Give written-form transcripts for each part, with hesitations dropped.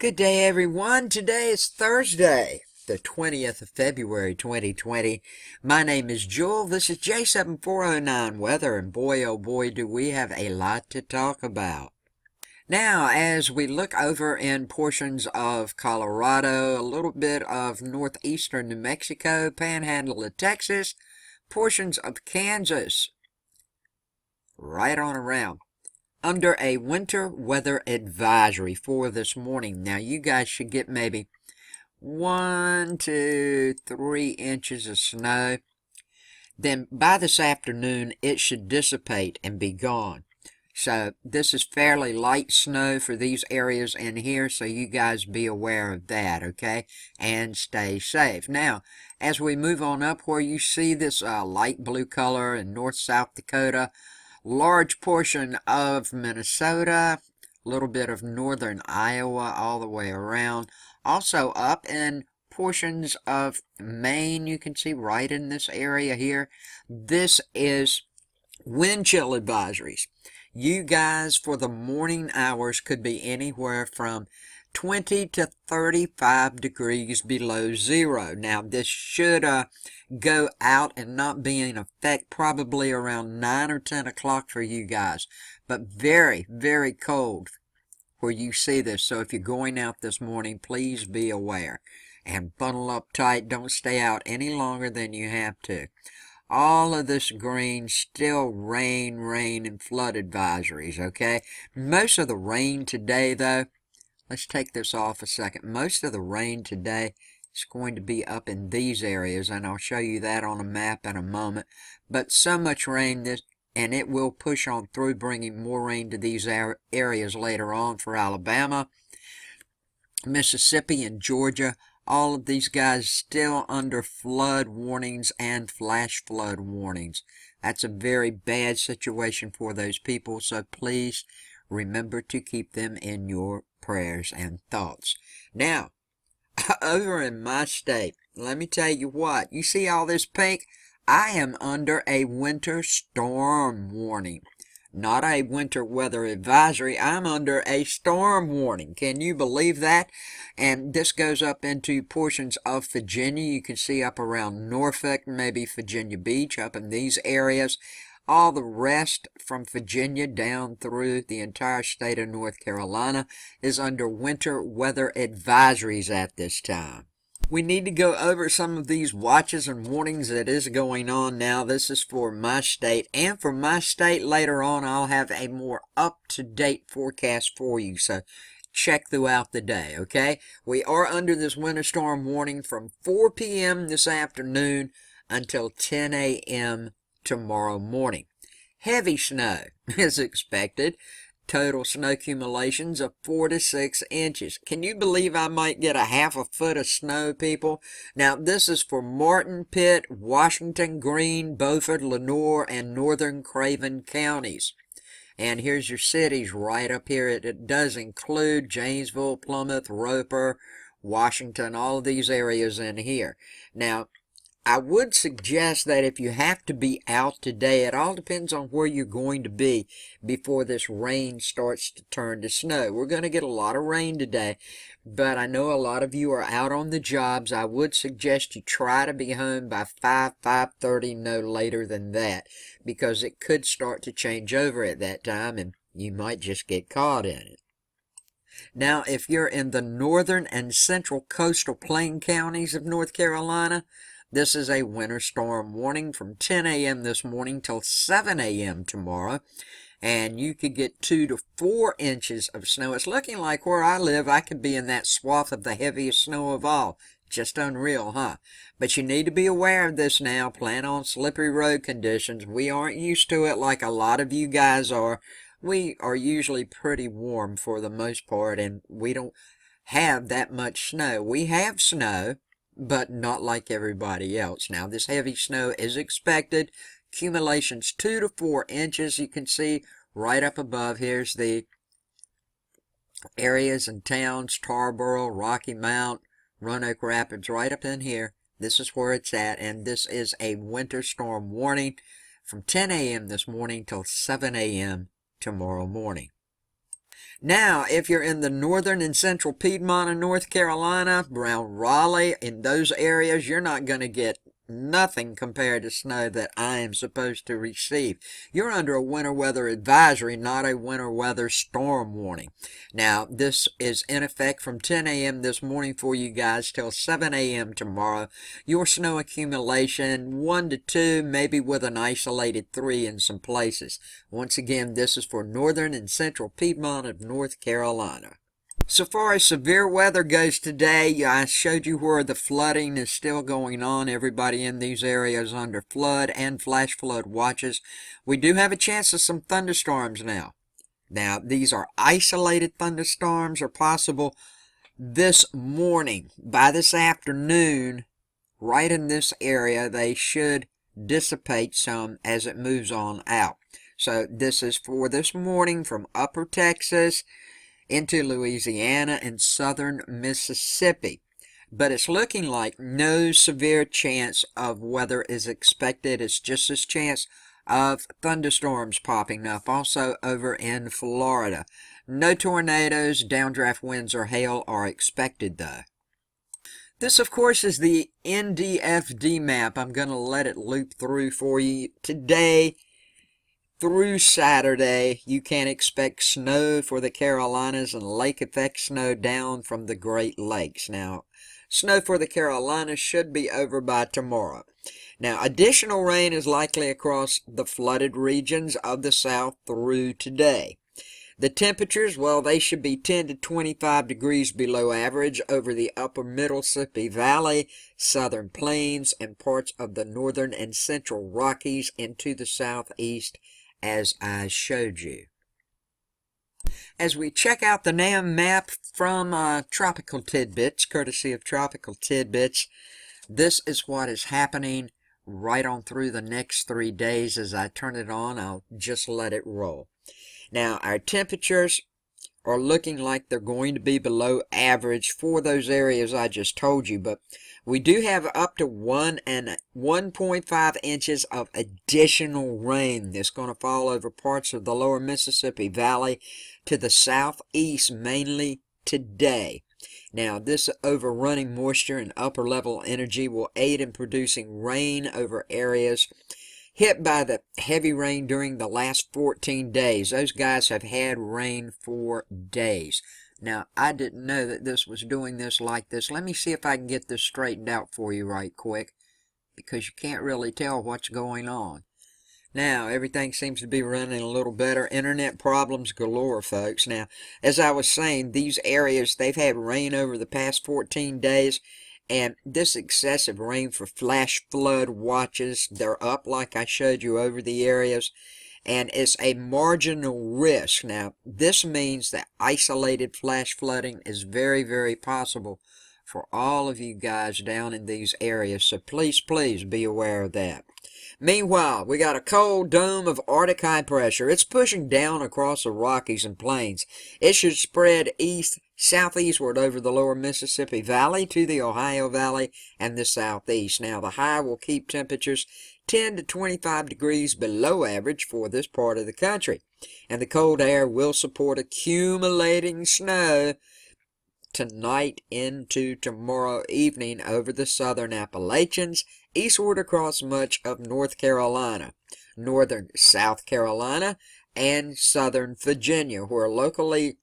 Good day, everyone. Today is Thursday, the 20th of February, 2020. My name is Jewel. This is J7409 Weather, and boy, oh boy, do we have a lot to talk about. Now, as we look over in portions of Colorado, a little bit of northeastern New Mexico, panhandle of Texas, portions of Kansas, right on around, under a winter weather advisory for this morning. Now, you guys should get maybe 1 to 3 inches of snow. Then by this afternoon, it should dissipate and be gone. So this is fairly light snow for these areas in here, so you guys be aware of that, okay? And stay safe. Now, as we move on up where you see this light blue color in North-South Dakota, large portion of Minnesota, a little bit of northern Iowa all the way around. Also up in portions of Maine, you can see right in this area here. This is wind chill advisories. You guys for the morning hours could be anywhere from 20 to 35 degrees below zero. Now this should go out and not be in effect probably around 9 or 10 o'clock for you guys, but very, very cold where you see this. So if you're going out this morning, please be aware and bundle up tight. Don't stay out any longer than you have to. All of this green, still rain, and flood advisories, okay? Most of the rain today, though, let's take this off a second. Most of the rain today is going to be up in these areas, and I'll show you that on a map in a moment. But so much rain, and it will push on through, bringing more rain to these areas later on for Alabama, Mississippi, and Georgia. All of these guys still under flood warnings and flash flood warnings. That's a very bad situation for those people, so please remember to keep them in your prayers and thoughts. Now, over in my state, let me tell you what. You see all this pink? I am under a winter storm warning. Not a winter weather advisory. I'm under a storm warning. Can you believe that? And this goes up into portions of Virginia. You can see up around Norfolk, maybe Virginia Beach, up in these areas. All the rest from Virginia down through the entire state of North Carolina is under winter weather advisories at this time. We need to go over some of these watches and warnings that is going on now. This is for my state, and for my state later on I'll have a more up-to-date forecast for you, so check throughout the day, okay? We are under this winter storm warning from 4 p.m. this afternoon until 10 a.m. tomorrow morning. Heavy snow is expected. Total snow accumulations of 4 to 6 inches. Can you believe I might get a half a foot of snow, people? Now, this is for Martin, Pitt, Washington, Greene, Beaufort, Lenoir, and northern Craven counties. And here's your cities right up here. It does include Janesville, Plymouth, Roper, Washington, all of these areas in here. Now, I would suggest that if you have to be out today, it all depends on where you're going to be before this rain starts to turn to snow. We're going to get a lot of rain today, but I know a lot of you are out on the jobs. I would suggest you try to be home by 5:30, no later than that, because it could start to change over at that time, and you might just get caught in it. Now, if you're in the northern and central coastal plain counties of North Carolina, this is a winter storm warning from 10 a.m. this morning till 7 a.m. tomorrow, and you could get 2 to 4 inches of snow. It's looking like where I live, I could be in that swath of the heaviest snow of all. Just unreal, huh? But you need to be aware of this now. Plan on slippery road conditions. We aren't used to it like a lot of you guys are. We are usually pretty warm for the most part, and we don't have that much snow. We have snow, but not like everybody else. Now, this heavy snow is expected. Accumulations 2 to 4 inches. You can see right up above. Here's the areas and towns: Tarboro, Rocky Mount, Roanoke Rapids, right up in here. This is where it's at, and this is a winter storm warning from 10 a.m. this morning till 7 a.m. tomorrow morning. Now, if you're in the northern and central Piedmont of North Carolina, around Raleigh, in those areas, you're not going to get nothing compared to snow that I am supposed to receive. You're under a winter weather advisory, not a winter weather storm warning. Now, this is in effect from 10 a.m. this morning for you guys till 7 a.m. tomorrow. Your snow accumulation 1 to 2, maybe with an isolated 3 in some places. Once again, this is for northern and central Piedmont of North Carolina. So far as severe weather goes today, I showed you where the flooding is still going on. Everybody in these areas under flood and flash flood watches. We do have a chance of some thunderstorms now. Now, these are isolated thunderstorms, are possible this morning. By this afternoon, right in this area, they should dissipate some as it moves on out. So this is for this morning from upper Texas into Louisiana and southern Mississippi. But it's looking like no severe chance of weather is expected. It's just this chance of thunderstorms popping up also over in Florida. No tornadoes, downdraft winds, or hail are expected though. This, of course, is the NDFD map. I'm going to let it loop through for you today. Through Saturday, you can expect snow for the Carolinas and lake effect snow down from the Great Lakes. Now, snow for the Carolinas should be over by tomorrow. Now, additional rain is likely across the flooded regions of the South through today. The temperatures, well, they should be 10 to 25 degrees below average over the upper Mississippi Valley, southern plains, and parts of the northern and central Rockies into the southeast, as I showed you. As we check out the NAM map from Tropical Tidbits, courtesy of Tropical Tidbits, this is what is happening right on through the next 3 days. As I turn it on, I'll just let it roll. Now, our temperatures are looking like they're going to be below average for those areas I just told you, but we do have up to 1 and 1.5 inches of additional rain that's going to fall over parts of the lower Mississippi Valley to the southeast mainly today. Now, this overrunning moisture and upper level energy will aid in producing rain over areas hit by the heavy rain during the last 14 days. Those guys have had rain for days. Now, I didn't know that this was doing this like this. Let me see if I can get this straightened out for you right quick, because you can't really tell what's going on. Now, everything seems to be running a little better. Internet problems galore, folks. Now, as I was saying, these areas, they've had rain over the past 14 days. And this excessive rain for flash flood watches, they're up like I showed you over the areas. And it's a marginal risk. Now, this means that isolated flash flooding is very, very possible for all of you guys down in these areas. So please, please be aware of that. Meanwhile, we got a cold dome of Arctic high pressure. It's pushing down across the Rockies and plains. It should spread southeastward over the lower Mississippi Valley to the Ohio Valley and the southeast. Now, the high will keep temperatures 10 to 25 degrees below average for this part of the country. And the cold air will support accumulating snow tonight into tomorrow evening over the southern Appalachians, eastward across much of North Carolina, northern South Carolina, and southern Virginia, where locally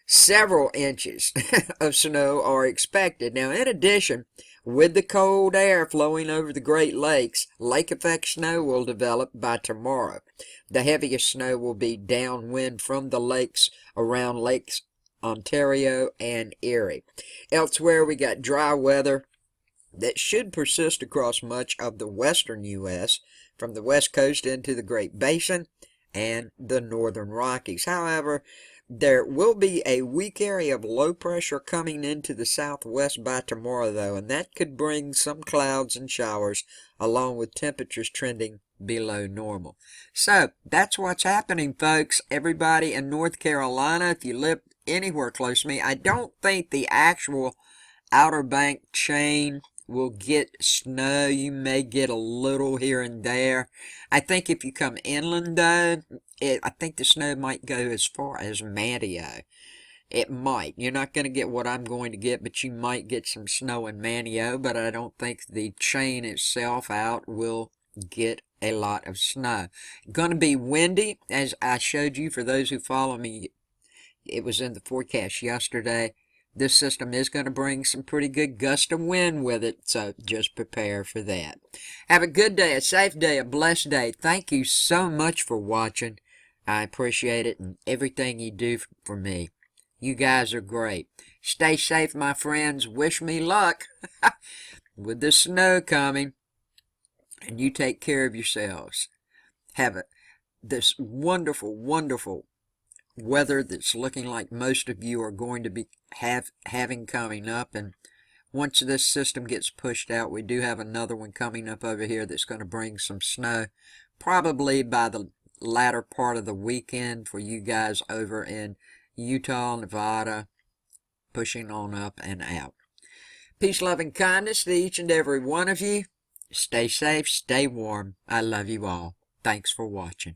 several inches of snow are expected. Now, in addition, with the cold air flowing over the Great Lakes, lake effect snow will develop by tomorrow. The heaviest snow will be downwind from the lakes around Lakes Ontario and Erie. Elsewhere, we got dry weather that should persist across much of the western U.S., from the west coast into the Great Basin and the northern Rockies. However, there will be a weak area of low pressure coming into the southwest by tomorrow, though, and that could bring some clouds and showers, along with temperatures trending below normal. So, that's what's happening, folks. Everybody in North Carolina, if you live anywhere close to me, I don't think the actual Outer Bank chain will get snow. You may get a little here and there. I think if you come inland, though, I think the snow might go as far as Manteo. It might. You're not going to get what I'm going to get, but you might get some snow in Manteo, but I don't think the chain itself out will get a lot of snow. Going to be windy, as I showed you for those who follow me. It was in the forecast yesterday. This system is going to bring some pretty good gust of wind with it, so just prepare for that. Have a good day, a safe day, a blessed day. Thank you so much for watching. I appreciate it and everything you do for me. You guys are great. Stay safe, my friends. Wish me luck with the snow coming. And you take care of yourselves. Have this wonderful, wonderful weather that's looking like most of you are going to be having coming up. And once this system gets pushed out, we do have another one coming up over here that's going to bring some snow, probably by the latter part of the weekend for you guys over in Utah, Nevada, pushing on up and out. Peace, love, and kindness to each and every one of you. Stay safe, stay warm. I love you all. Thanks for watching.